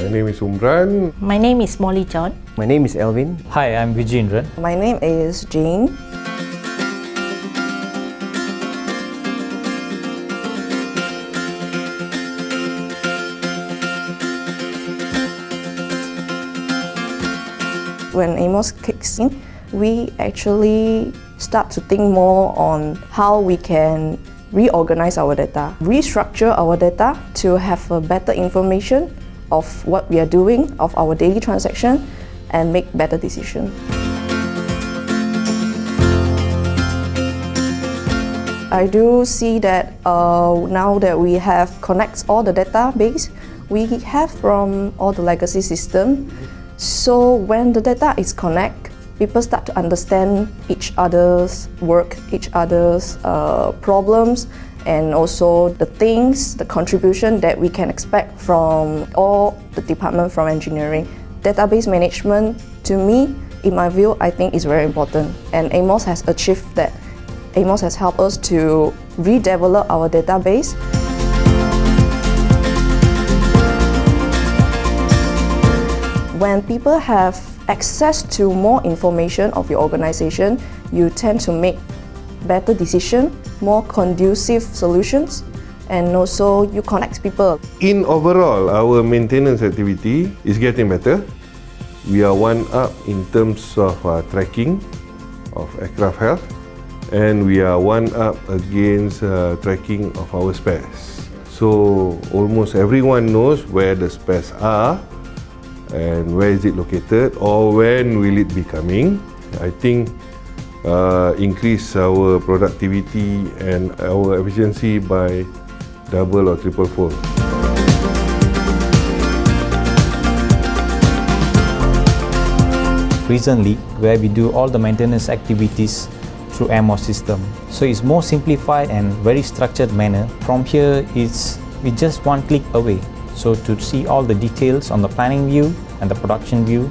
My name is Umran. My name is Molly John. My name is Elvin. Hi, I'm Vijendran. My name is Jane. When AMOS kicks in, we actually start to think more on how we can reorganize our data, restructure our data to have a better information of what we are doing, of our daily transaction, and make better decisions. I do see that now that we have connects all the database we have from all the legacy system. So when the data is connect, people start to understand each other's work, each other's problems, and also the things, the contribution that we can expect from all the department from engineering. Database management, to me, in my view, I think is very important. And AMOS has achieved that. AMOS has helped us to redevelop our database. When people have access to more information of your organization, you tend to make better decisions, more conducive solutions, and also you connect people. In overall, our maintenance activity is getting better. We are one up in terms of tracking of aircraft health, and we are one up against tracking of our spares. So almost everyone knows where the spares are and where is it located or when will it be coming. I think increase our productivity and our efficiency by double or triple fold. Recently, where we do all the maintenance activities through AMOS system. So it's more simplified and very structured manner. From here, it's just one click away. So to see all the details on the planning view and the production view.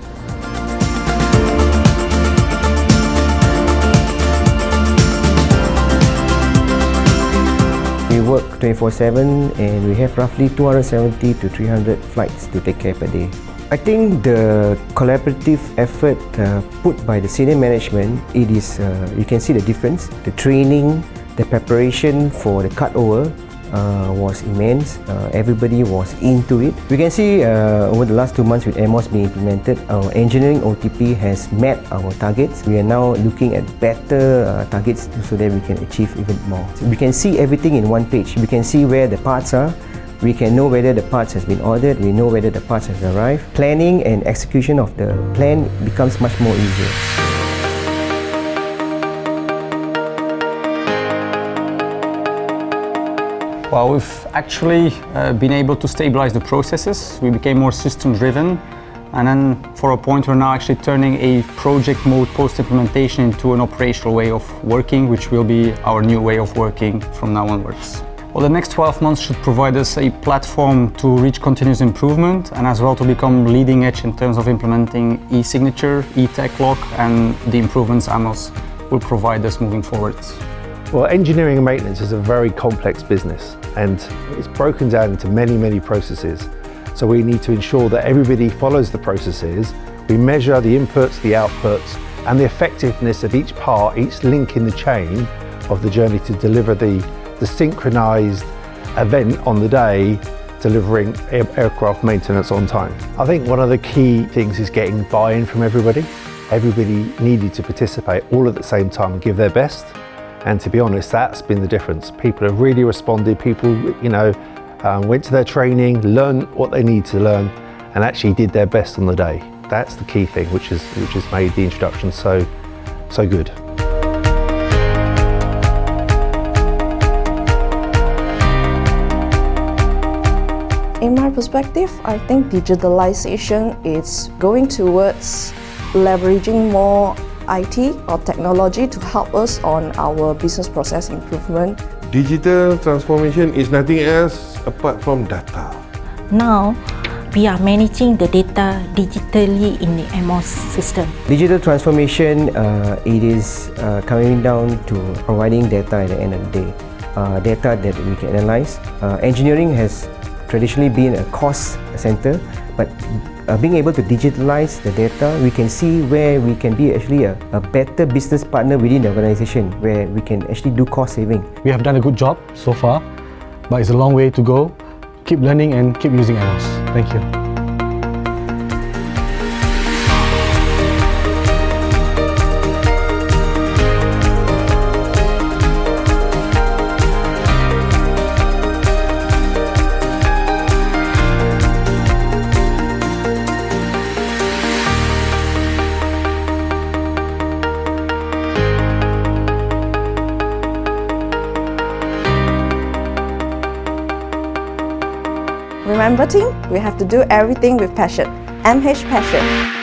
We work 24/7 and we have roughly 270 to 300 flights to take care per day. I think the collaborative effort put by the senior management, it is, you can see the difference. The training, the preparation for the cutover was immense. Everybody was into it. We can see over the last 2 months with AMOS being implemented, our engineering OTP has met our targets. We are now looking at better targets so that we can achieve even more. So we can see everything in one page. We can see where the parts are. We can know whether the parts has been ordered. We know whether the parts has arrived. Planning and execution of the plan becomes much more easier. Well, we've actually been able to stabilize the processes. We became more system-driven, and then for a point we're now actually turning a project mode post-implementation into an operational way of working, which will be our new way of working from now onwards. Well, the next 12 months should provide us a platform to reach continuous improvement and as well to become leading edge in terms of implementing e-signature, e-tech lock, and the improvements AMOS will provide us moving forward. Well, engineering and maintenance is a very complex business and it's broken down into many processes. So we need to ensure that everybody follows the processes. We measure the inputs, the outputs, and the effectiveness of each part, each link in the chain of the journey to deliver the synchronized event on the day, delivering aircraft maintenance on time. I think one of the key things is getting buy-in from everybody. Everybody needed to participate all at the same time and give their best. And to be honest, that's been the difference. People have really responded. People, went to their training, learned what they need to learn, and actually did their best on the day. That's the key thing, which has made the introduction so good. In my perspective, I think digitalization is going towards leveraging more IT or technology to help us on our business process improvement. Digital transformation is nothing else apart from data. Now, we are managing the data digitally in the AMOS system. Digital transformation, it is coming down to providing data at the end of the day. Data that we can analyze. Engineering has traditionally been a cost center, But being able to digitalize the data, we can see where we can be actually a better business partner within the organization, where we can actually do cost saving. We have done a good job so far, but it's a long way to go. Keep learning and keep using AMOS. Thank you. Remember team, we have to do everything with passion. MH Passion.